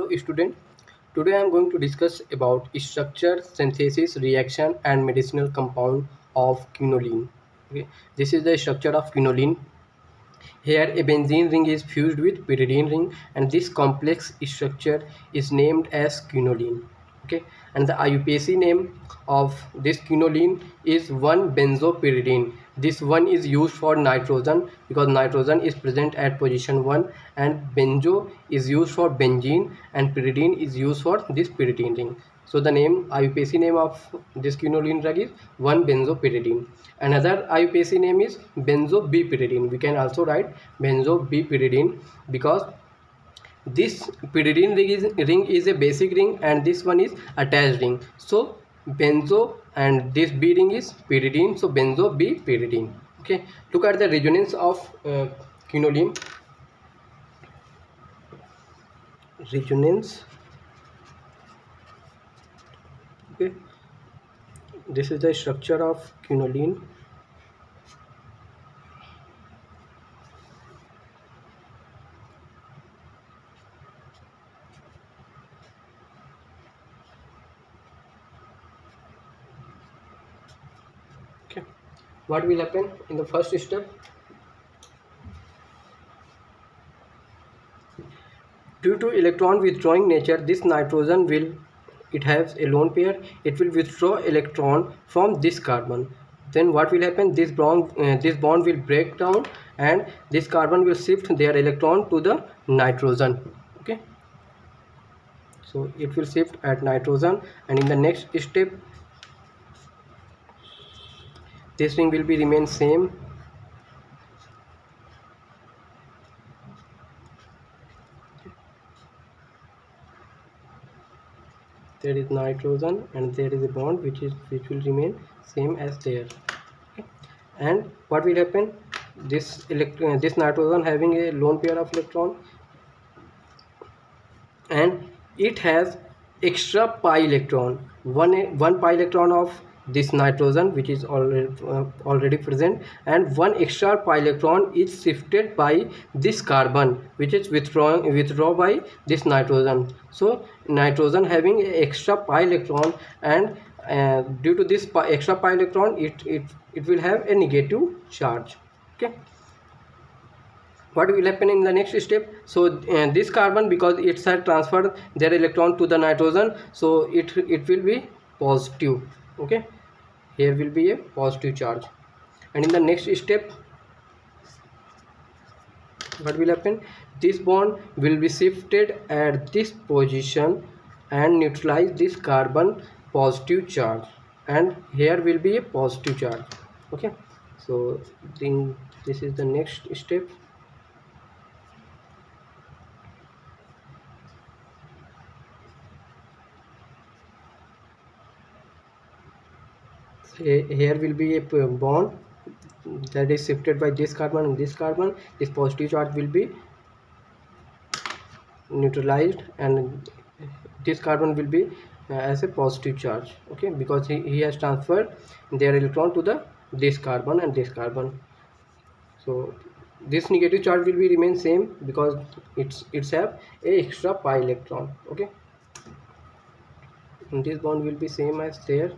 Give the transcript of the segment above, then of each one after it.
Hello student, today I am going to discuss about structure, synthesis, reaction and medicinal compound of quinoline. Okay. This is the structure of quinoline. Here a benzene ring is fused with pyridine ring and this complex structure is named as quinoline. Okay, and the IUPAC name of this quinoline is 1-benzopyridine. This one is used for nitrogen because nitrogen is present at position 1, and benzo is used for benzene and pyridine is used for this pyridine ring. So the name IUPAC name of this quinoline drug is 1-benzopyridine. Another IUPAC name is benzobipyridine. We can also write benzobipyridine because this pyridine ring is a basic ring and this one is attached ring. So benzo and this B ring is pyridine. So benzobipyridine. Okay. Look at the resonance of quinoline. Resonance. Okay. This is the structure of quinoline. Okay. What will happen in the first step? Due to electron withdrawing nature, this nitrogen will, it has a lone pair, it will withdraw electron from this carbon. Then what will happen? This bond will break down and this carbon will shift their electron to the nitrogen. Okay, so it will shift at nitrogen, and in the next step this ring will be remain same. There is nitrogen and there is a bond which will remain same as there. Okay. And what will happen? This nitrogen having a lone pair of electron and it has extra pi electron, one pi electron of this nitrogen which is already present, and one extra pi electron is shifted by this carbon which is withdraw by this nitrogen. So nitrogen having a extra pi electron, and due to this extra pi electron it will have a negative charge. Okay. What will happen in the next step? So this carbon, because it's had transferred their electron to the nitrogen, so it will be positive. Okay, here will be a positive charge. And in the next step, what will happen? This bond will be shifted at this position and neutralize this carbon positive charge, and here will be a positive charge. Okay, so then this is the next step. Here will be a bond that is shifted by this carbon and this carbon. This positive charge will be neutralized and this carbon will be as a positive charge. Okay, because he has transferred their electron to the this carbon and this carbon. So this negative charge will be remain same because it's have a extra pi electron. Okay, and this bond will be same as there.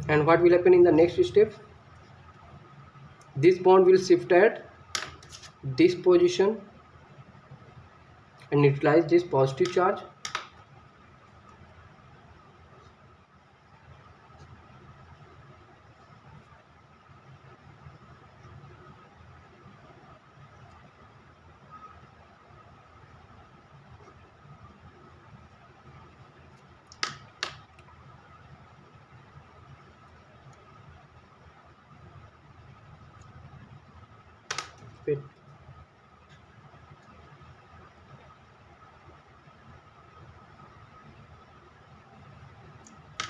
And what will happen in the next step? This bond will shift at this position and neutralize this positive charge. Wait.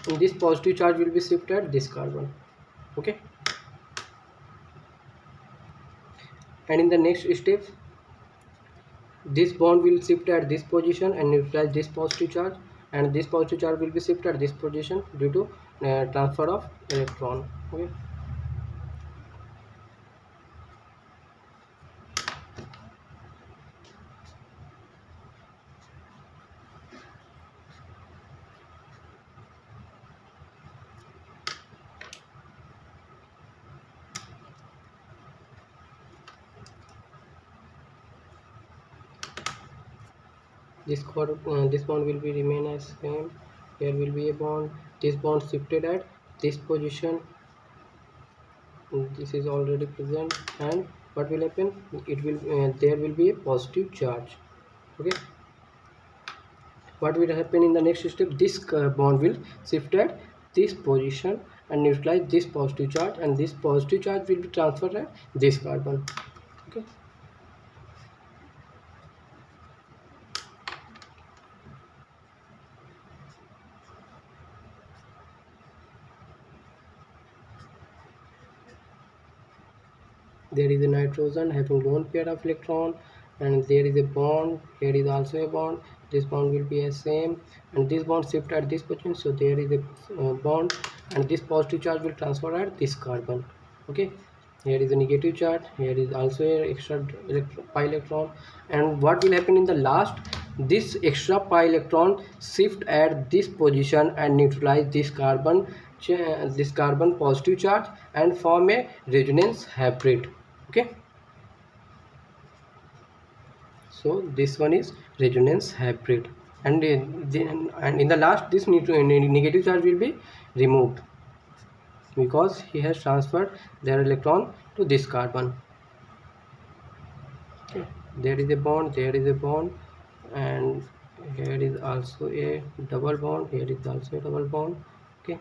And this positive charge will be shifted at this carbon. Okay, and in the next step this bond will shift at this position and neutralize this positive charge, and this positive charge will be shifted at this position due to transfer of electron. Okay, this bond will be remain as same. Here will be a bond. This bond shifted at this position. This is already present, and what will happen? It will there will be a positive charge. Okay, what will happen in the next step? This bond will shift at this position and neutralize this positive charge, and this positive charge will be transferred at this carbon. Okay, there is a nitrogen having lone pair of electron, and there is a bond. Here is also a bond. This bond will be a same, and this bond shift at this position, so there is a bond, and this positive charge will transfer at this carbon. Okay, here is a negative charge. Here is also a extra pi electron, and what will happen in the last? This extra pi electron shift at this position and neutralize this carbon positive charge and form a resonance hybrid. Okay, so this one is resonance hybrid, and in the last this negative charge will be removed because he has transferred their electron to this carbon. Okay, there is a bond, there is a bond, and here is also a double bond, here is also a double bond. Okay,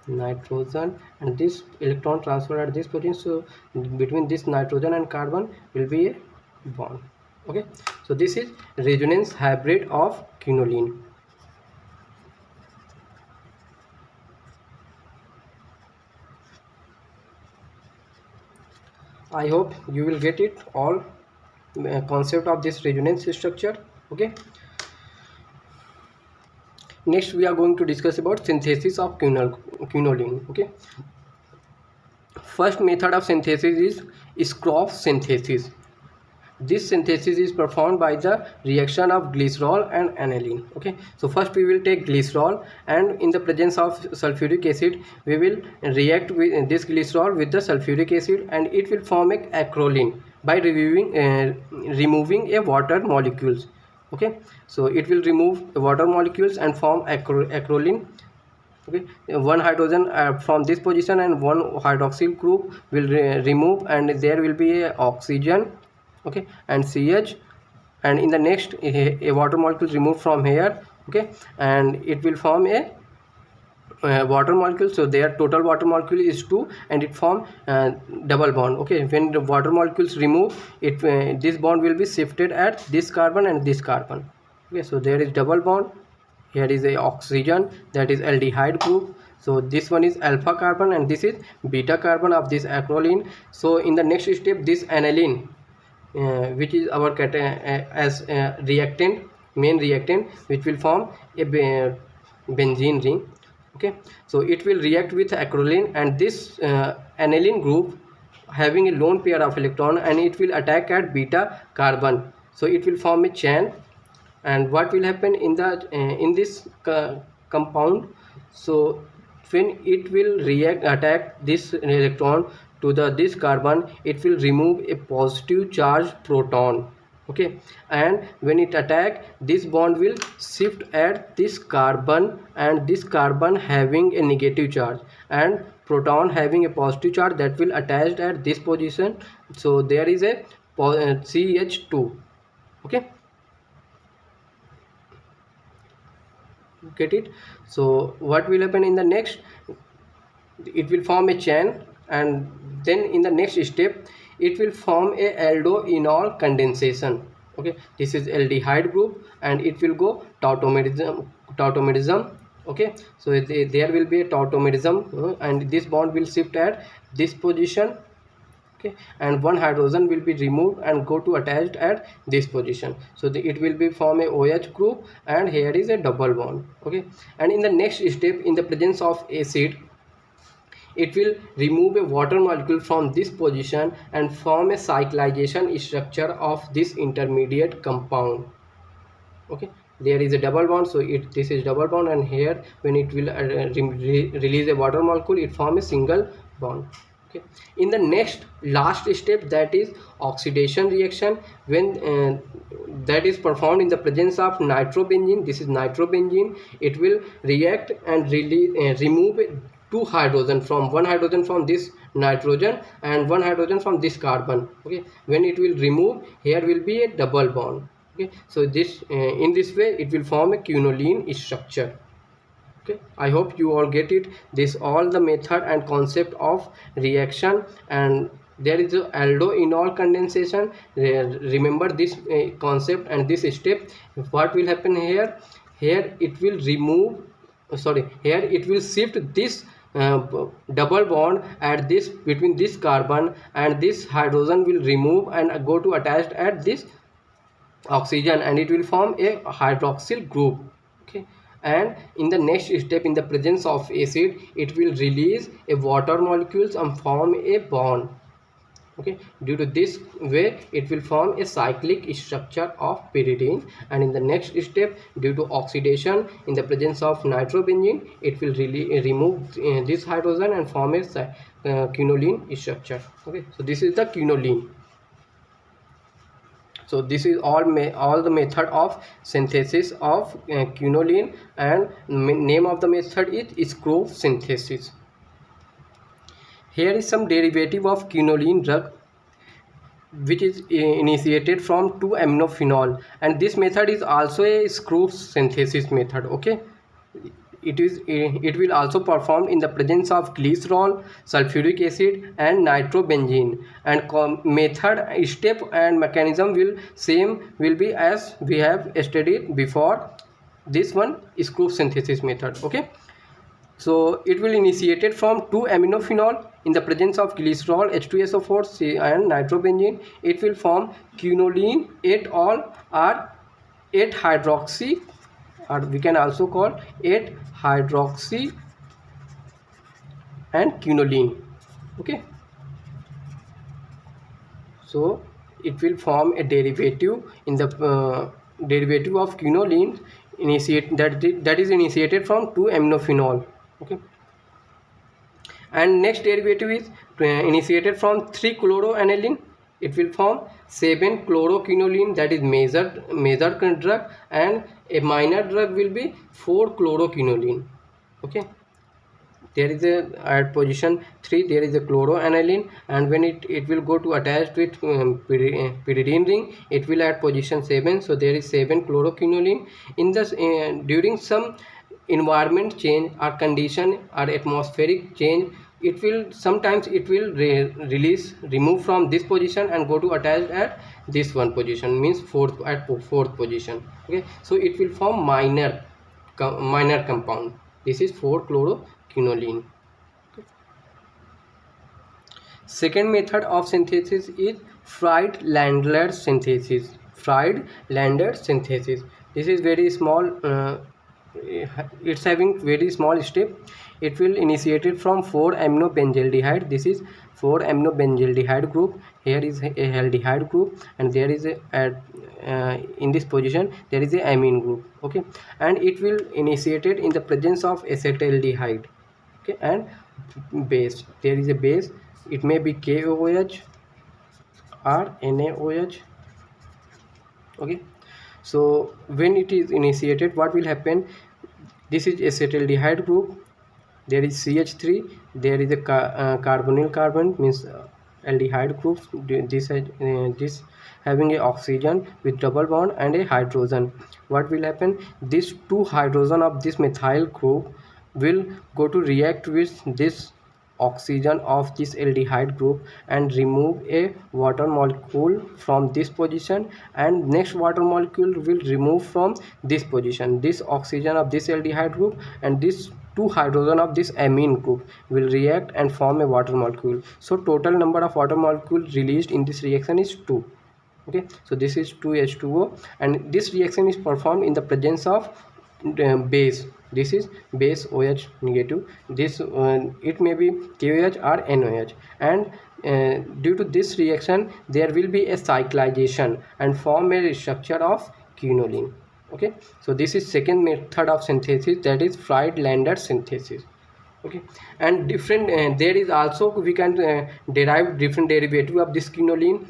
nitrogen, and this electron transfer at this position, so between this nitrogen and carbon will be a bond. Okay, so this is resonance hybrid of quinoline. I hope you will get it all concept of this resonance structure. Okay, next we are going to discuss about synthesis of quinoline. Okay, first method of synthesis is cross synthesis. This synthesis is performed by the reaction of glycerol and aniline. Okay, so first we will take glycerol, and in the presence of sulfuric acid we will react with this glycerol with the sulfuric acid, and it will form a acrolein by removing a water molecules. Okay, so it will remove the water molecules and form acrolein. Okay, one hydrogen from this position and one hydroxyl group will remove, and there will be a oxygen. Okay, and CH, and in the next a water molecule removed from here. Okay, and it will form a water molecule, so their total water molecule is 2, and it form double bond. Okay, when the water molecules remove it, this bond will be shifted at this carbon and this carbon. Okay, so there is double bond. Here is a oxygen, that is aldehyde group. So this one is alpha carbon, and this is beta carbon of this acrolein. So in the next step, this aniline, which is our reactant, main reactant, which will form a benzene ring. Okay, so it will react with acrolein, and this aniline group having a lone pair of electron, and it will attack at beta carbon, so it will form a chain. And what will happen in the in this compound? So when it will attack this electron to this carbon, it will remove a positive charge proton. Okay, and when it attack, this bond will shift at this carbon, and this carbon having a negative charge, and proton having a positive charge, that will attach at this position. So there is a CH2. Okay, get it? So what will happen in the next? It will form a chain, and then in the next step it will form a aldoenol condensation. Okay, this is aldehyde group, and it will go tautomerism. Okay, so there will be a tautomerism, and this bond will shift at this position. Okay, and one hydrogen will be removed and go to attached at this position, so it will be form a OH group, and here is a double bond. Okay, and in the next step, in the presence of acid, it will remove a water molecule from this position and form a cyclization structure of this intermediate compound. Okay, there is a double bond, so this is double bond, and here when it will release a water molecule, it form a single bond. Okay. In the next last step, that is oxidation reaction, when that is performed in the presence of nitrobenzene. This is nitrobenzene. It will react and remove two hydrogen, from one hydrogen from this nitrogen and one hydrogen from this carbon. Okay. When it will remove, here will be a double bond. Okay. So this in this way it will form a quinoline structure. Okay, I hope you all get it. This all the method and concept of reaction. And there is a aldoenol condensation. Remember this concept and this step. What will happen here? Here it will remove, sorry, here it will shift this double bond at this, between this carbon, and this hydrogen will remove and go to attached at this oxygen, and it will form a hydroxyl group. Okay. And in the next step, in the presence of acid, it will release a water molecules and form a bond. Okay. Due to this way, it will form a cyclic structure of pyridine. And in the next step, due to oxidation in the presence of nitrobenzene, it will really remove this hydrogen and form a quinoline structure. Okay. So this is the quinoline. So this is all the method of synthesis of quinoline, and name of the method is Scrove synthesis. Here is some derivative of quinoline drug which is initiated from 2-aminophenol, and this method is also a Scrove synthesis method. Okay. It will also perform in the presence of glycerol, sulfuric acid, and nitrobenzene, and method, step, and mechanism will be as we have studied before. This one is Scrove synthesis method. Okay. So it will initiated from 2-aminophenol in the presence of glycerol, H2SO4, and nitrobenzene. It will form quinoline 8-ol or 8-hydroxy, or we can also call 8-hydroxy and quinoline. Okay. So it will form a derivative in the derivative of quinoline that is initiated from 2-aminophenol. Okay. And next derivative is initiated from 3-chloroaniline. It will form 7-chloroquinoline, that is major drug, and a minor drug will be 4-chloroquinoline. Okay. There is a at position 3 there is a chloroaniline, and when it will go to attach with pyridine ring, it will at position 7. So there is 7-chloroquinoline. In this during some environment change or condition or atmospheric change, it will sometimes remove from this position and go to attach at this one position, means fourth position. Okay. So it will form minor compound. This is 4-chloroquinoline. Okay. Second method of synthesis is Fried-Landler synthesis. Fried-Landler synthesis. This is very small. It's having very small step. It will initiated from 4-aminobenzaldehyde. This is 4-aminobenzaldehyde group. Here is a aldehyde group, and there is a in this position there is a amine group. Okay. And it will initiated in the presence of acetaldehyde. Okay. And base, there is a base. It may be KOH or NaOH. Okay. So when it is initiated, what will happen? This is acetaldehyde group. There is CH3. There is a carbonyl carbon, means aldehyde group. This having a oxygen with double bond and a hydrogen. What will happen? These two hydrogen of this methyl group will go to react with this oxygen of this aldehyde group and remove a water molecule from this position, and next water molecule will remove from this position this oxygen of this aldehyde group, and this two hydrogen of this amine group will react and form a water molecule. So total number of water molecules released in this reaction is 2. Okay. So this is 2H2O, and this reaction is performed in the presence of base. This is base OH negative. This it may be KOH or NOH, and due to this reaction there will be a cyclization and form a structure of quinoline. Okay. So this is second method of synthesis, that is Fried-Landler synthesis. Okay, and different there is also we can derive different derivative of this quinoline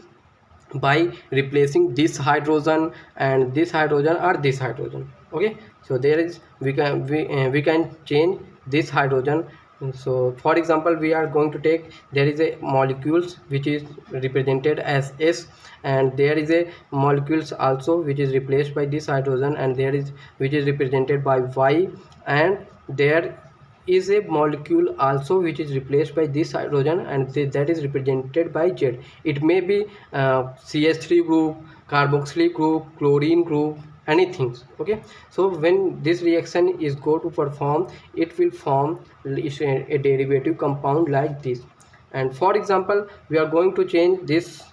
by replacing this hydrogen and this hydrogen or this hydrogen. Okay, so there is we can change this hydrogen. So for example, we are going to take, there is a molecules which is represented as S, and there is a molecules also which is replaced by this hydrogen, and there is which is represented by Y, and there is a molecule also which is replaced by this hydrogen, and that is represented by Z. It may be CH3 group, carboxylic group, chlorine group, anything. Okay, so when this reaction is go to perform, it will form a derivative compound like this. And for example, we are going to change this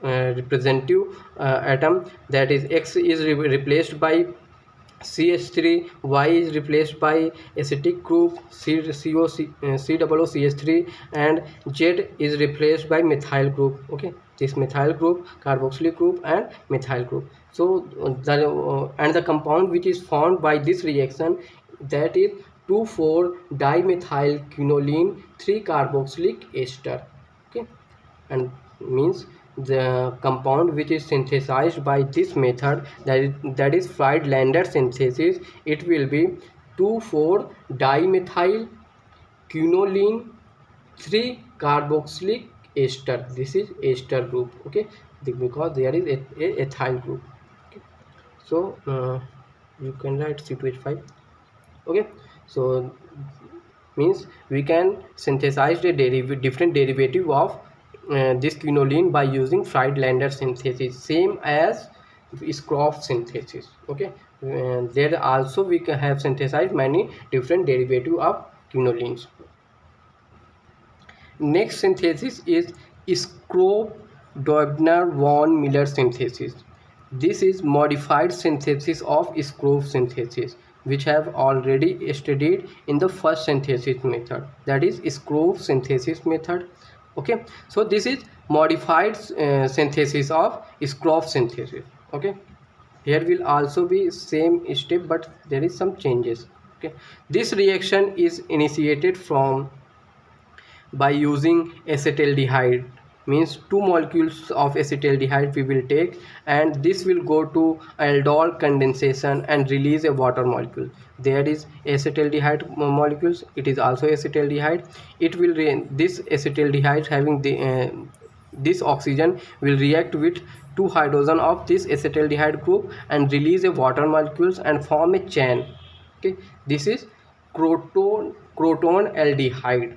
representative atom, that is X is replaced by CH3, Y is replaced by acetic group COOCH3, and Z is replaced by methyl group. Okay, this methyl group, carboxylic group, and methyl group. So and the compound which is formed by this reaction, that is 2,4-dimethyl-quinoline 3-carboxylic ester. Okay, and means the compound which is synthesized by this method, that is Friedlander synthesis, it will be 2,4-dimethyl quinoline 3-carboxylic ester. This is ester group. Okay, because there is a ethyl group. Okay. So you can write C2H5. Okay, so means we can synthesize the different derivative of this quinoline by using Friedlander synthesis, same as Scroff synthesis. Okay, there also we can have synthesized many different derivative of quinolines. Next synthesis is Scroff-Doebner-von Miller synthesis. This is modified synthesis of Scroff synthesis, which have already studied in the first synthesis method, that is Scroff synthesis method. Okay, so this is modified synthesis of Scroff synthesis. Okay, here will also be same step, but there is some changes. Okay, this reaction is initiated from by using acetaldehyde, means 2 molecules of acetaldehyde we will take, and this will go to aldol condensation and release a water molecule. There is acetaldehyde molecules, it is also acetaldehyde. It will this acetaldehyde having the this oxygen will react with 2 hydrogen of this acetaldehyde group and release a water molecules and form a chain. Okay, this is croton aldehyde.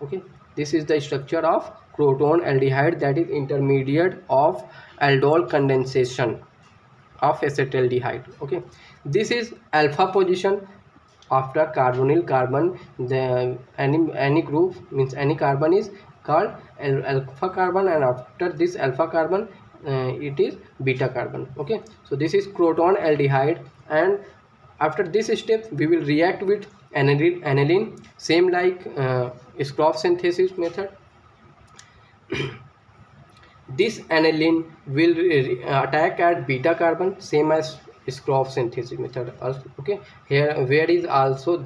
Okay, this is the structure of croton aldehyde, that is intermediate of aldol condensation of acetaldehyde. Okay, this is alpha position. After carbonyl carbon, the any group, means any carbon, is called alpha carbon, and after this alpha carbon it is beta carbon. Okay, so this is croton aldehyde, and after this step we will react with aniline, same like Scroff synthesis method. This aniline will attack at beta carbon, same as Scroff synthesis method also. Okay, here there is also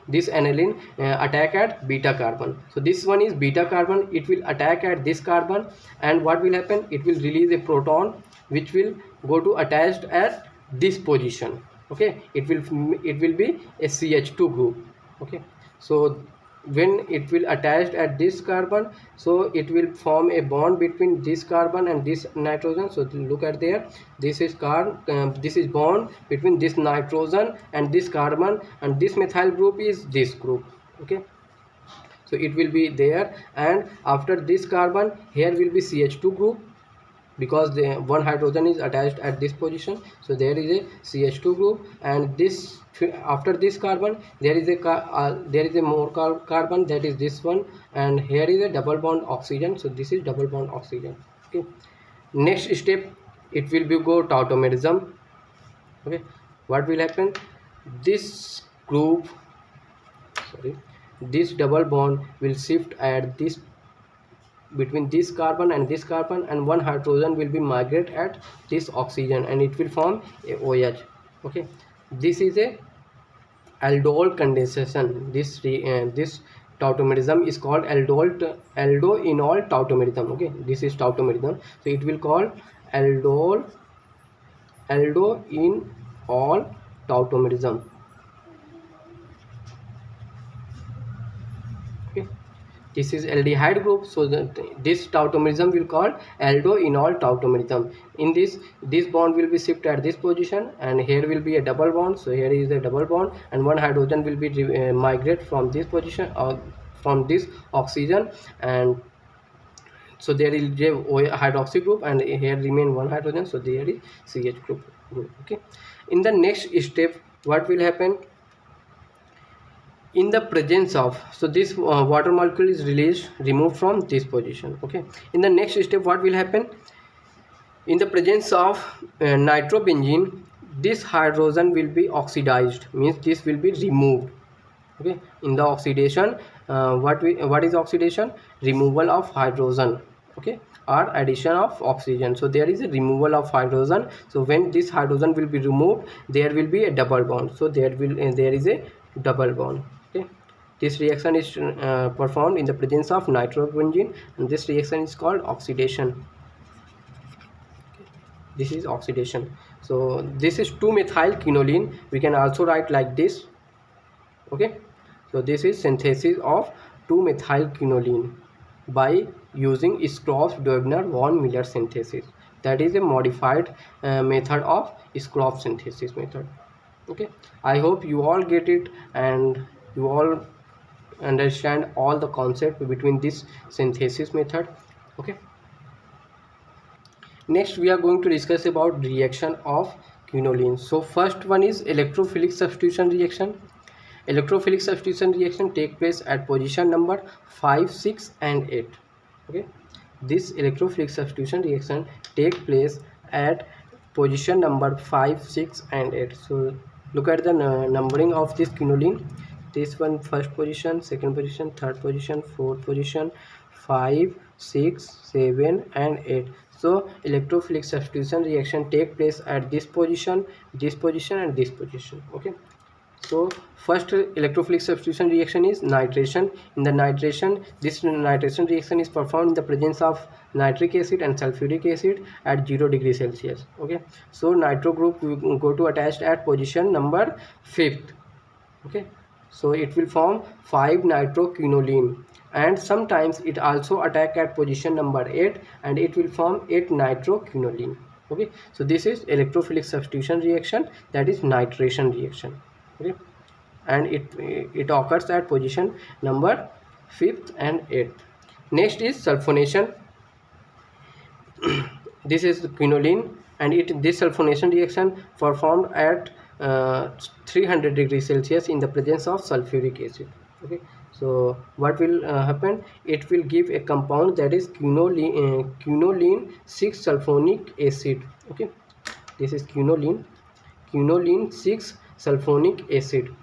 this aniline attack at beta carbon. So this one is beta carbon, it will attack at this carbon, and what will happen, it will release a proton which will go to attached at this position. Okay, it will be a CH2 group. Okay, so when it will attached at this carbon, so it will form a bond between this carbon and this nitrogen. So look at there, this is this is bond between this nitrogen and this carbon, and this methyl group is this group. Okay, so it will be there, and after this carbon here will be CH2 group, because the one hydrogen is attached at this position, so there is a CH2 group, and this after this carbon there is a more carbon, that is this one, and here is a double bond oxygen, so this is double bond oxygen. Okay, next step, it will be go tautomerism. Okay, what will happen, this group, this double bond will shift at this between this carbon and this carbon, and one hydrogen will be migrate at this oxygen, and it will form a OH. Okay, this is a aldol condensation. This tautomerism is called aldoenol tautomerism. Okay, this is tautomerism, so it will call aldoenol tautomerism. Okay, this is aldehyde group, so this tautomerism will called aldoenol tautomerism. In this bond will be shifted at this position, and here will be a double bond. So here is a double bond, and one hydrogen will be migrate from this position or from this oxygen, and so there is a hydroxy group, and here remain one hydrogen, so there is CH group. Okay, in the next step what will happen? In the presence of, so this water molecule is removed from this position. Okay, in the next step what will happen? In the presence of nitrobenzene, this hydrogen will be oxidized, means this will be removed. Okay, in the oxidation, what is oxidation? Removal of hydrogen, okay, or addition of oxygen. So there is a removal of hydrogen. So when this hydrogen will be removed, there will be a double bond. So there is a double bond. Okay, this reaction is performed in the presence of nitrobenzene, and this reaction is called oxidation. This is oxidation. So this is 2-methyl-quinoline. We can also write like this. Okay, so this is synthesis of 2-methyl-quinoline by using Schrödinger von Miller synthesis. That is a modified method of Schrödinger synthesis method. Okay, I hope you all get it and you all understand all the concept between this synthesis method. Okay, next we are going to discuss about reaction of quinoline. So first one is electrophilic substitution reaction. Electrophilic substitution reaction take place at position number 5, 6 and 8. Okay, this electrophilic substitution reaction take place at position number 5, 6 and 8. So look at the numbering of this quinoline. This one first position, second position, third position, fourth position, 5, 6, 7 and 8. So electrophilic substitution reaction take place at this position and this position. Okay, so first electrophilic substitution reaction is nitration. In the nitration, this nitration reaction is performed in the presence of nitric acid and sulfuric acid at 0 degree Celsius. Okay, so nitro group will go to attached at position number 5th. Okay, so it will form 5-nitroquinoline, and sometimes it also attack at position number 8 and it will form 8-nitroquinoline. Okay, so this is electrophilic substitution reaction, that is nitration reaction. Okay, and it occurs at position number 5th and 8th. Next is sulfonation. This is quinoline, and this sulfonation reaction performed at 300 degrees Celsius in the presence of sulfuric acid. Okay, so what will happen? It will give a compound that is quinoline 6-sulfonic acid. Okay, this is quinoline 6-sulfonic acid,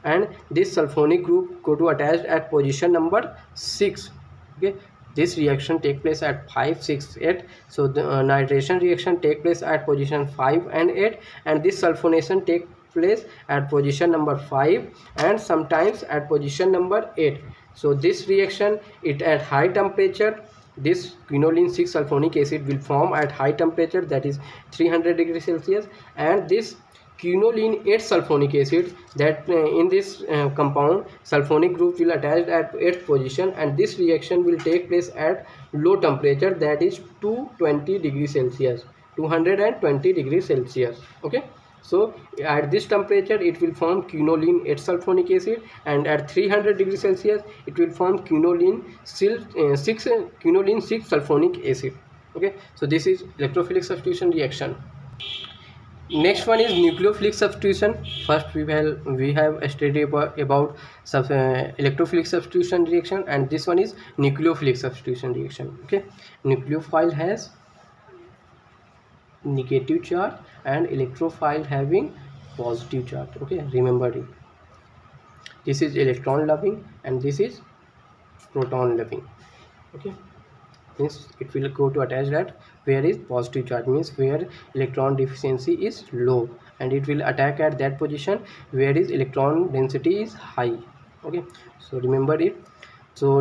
and this sulfonic group go to attach at position number 6. Okay, this reaction take place at 5, 6, 8. So the nitration reaction take place at position 5 and 8, and this sulfonation take place at position number 5 and sometimes at position number 8. So this reaction, it at high temperature, this quinoline 6-sulfonic acid will form at high temperature, that is 300 degrees Celsius, and this quinoline 8-sulfonic acid, that in this compound sulfonic group will attach at 8th position, and this reaction will take place at low temperature, that is 220 degrees Celsius, 220 degrees Celsius. Okay, so at this temperature it will form quinoline 8-sulfonic acid, and at 300 degrees Celsius it will form quinoline 6-sulfonic acid. Okay, so this is electrophilic substitution reaction. Next one is nucleophilic substitution. First we have studied about electrophilic substitution reaction, and this one is nucleophilic substitution reaction. Okay, nucleophile has negative charge and electrophile having positive charge. Okay, remember it. This is electron loving and this is proton loving. Okay, means it will go to attach that where is positive charge, means where electron deficiency is low, and it will attack at that position where is electron density is high. Okay, so remember it. So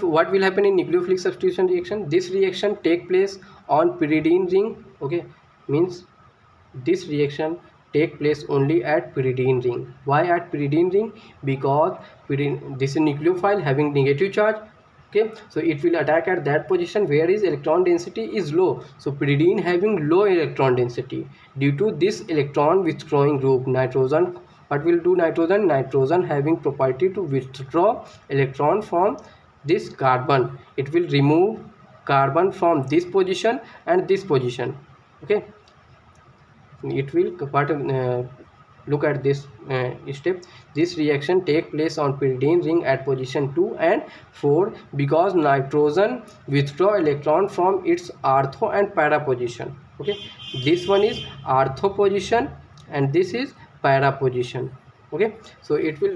what will happen in nucleophilic substitution reaction? This reaction take place on pyridine ring. Okay, means this reaction take place only at pyridine ring. Why at pyridine ring? Because pyridine, this is nucleophile having negative charge. Okay, so it will attack at that position where is electron density is low. So pyridine having low electron density, due to this electron withdrawing group, nitrogen, what will do nitrogen? Nitrogen having property to withdraw electron from this carbon, it will remove carbon from this position and this position. Okay, it will look at this step. This reaction take place on pyridine ring at position 2 and 4 because nitrogen withdraw electron from its ortho and para position. Okay, this one is ortho position and this is para position. Okay, so it will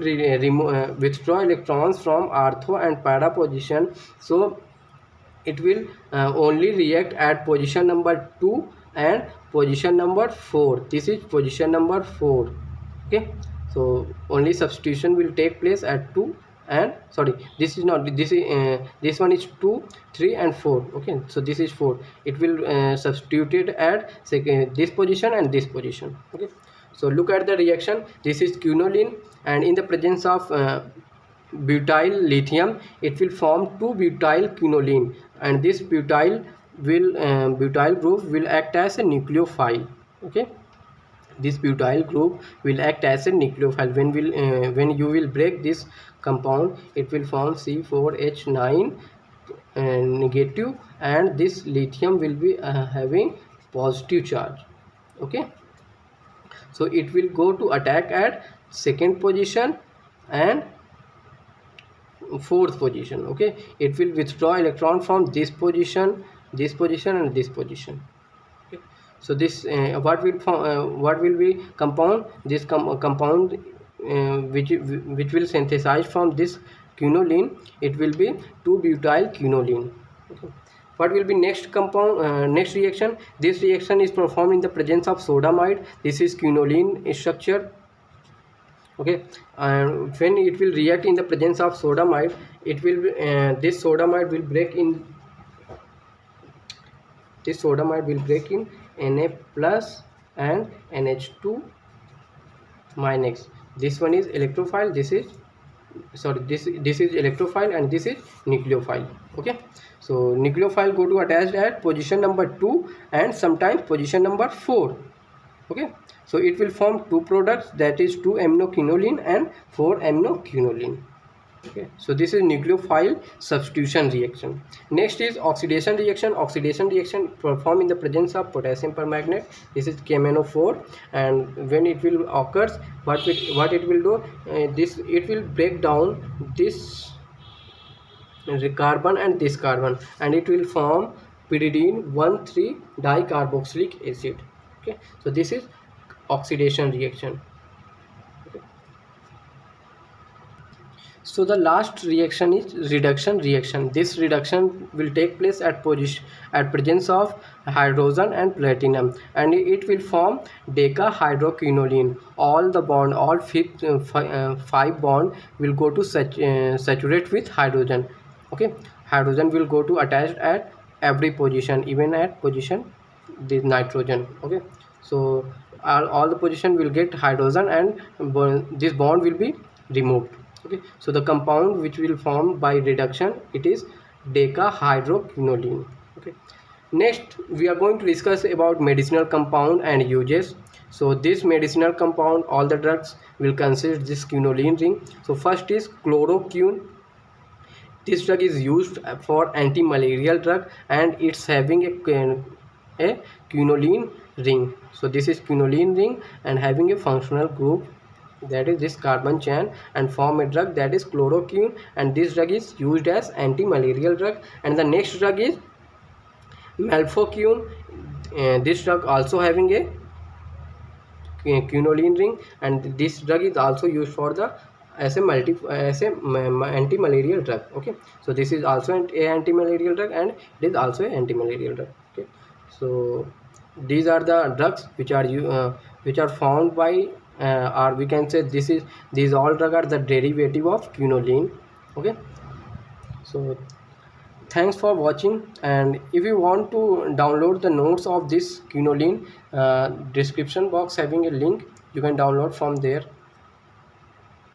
withdraw electrons from ortho and para position. So it will only react at position number 2 and position number 4. This is position number 4. Okay, so only substitution will take place at 2 and sorry, this is not, this is this one is 2, 3 and 4. Okay, so this is 4. It will substitute it at this position and this position. Okay, so look at the reaction. This is quinoline, and in the presence of butyl lithium, it will form 2-butyl quinoline, and this butyl group will act as a nucleophile. Okay, this butyl group will act as a nucleophile. When you will break this compound, it will form C4H9 negative, and this lithium will be having positive charge. Okay, so it will go to attack at second position and fourth position. Okay, it will withdraw electron from this position, this position and this position. Okay, so this what will be compound? This compound which will synthesize from this quinoline, it will be 2-butyl quinoline. Okay, what will be next compound, next reaction? This reaction is performed in the presence of sodamide. This is quinoline structure. Okay, and when it will react in the presence of sodamide, it will be, this sodamide will break in Na plus and NH2 minus. This one is electrophile, this is sorry, this is electrophile and this is nucleophile. Okay, so nucleophile go to attach at position number 2 and sometimes position number 4. Okay, so it will form 2 products, that is 2-aminoquinoline and 4-aminoquinoline. Okay, so this is nucleophile substitution reaction. Next is oxidation reaction. Oxidation reaction performed in the presence of potassium permanganate. This is KMnO4, and when it will occurs, what it will do, it will break down this carbon and this carbon, and it will form pyridine 1,3 dicarboxylic acid. Okay, so this is oxidation reaction. Okay. So the last reaction is reduction reaction. This reduction will take place at presence of hydrogen and platinum, and it will form decahydroquinoline. All 5 bond will go to saturate with hydrogen. Okay, hydrogen will go to attach at every position, even at position this nitrogen. Okay, so all the position will get hydrogen and this bond will be removed. Okay, so the compound which will form by reduction, it is decahydroquinoline. Okay, next we are going to discuss about medicinal compound and uses. So this medicinal compound, all the drugs will consist this quinoline ring. So first is chloroquine. This drug is used for anti-malarial drug, and it's having a quinoline ring. So this is quinoline ring and having a functional group, that is this carbon chain, and form a drug, that is chloroquine, and this drug is used as anti-malarial drug. And the next drug is melphaquine. This drug also having a quinoline ring, and this drug is also used for the as a anti-malarial drug. Okay, so this is also an anti-malarial drug, and it is also an anti-malarial drug. Okay, so these are the drugs which are found by or we can say these all drugs are the derivative of quinoline. Okay, so thanks for watching, and if you want to download the notes of this quinoline, description box having a link, you can download from there.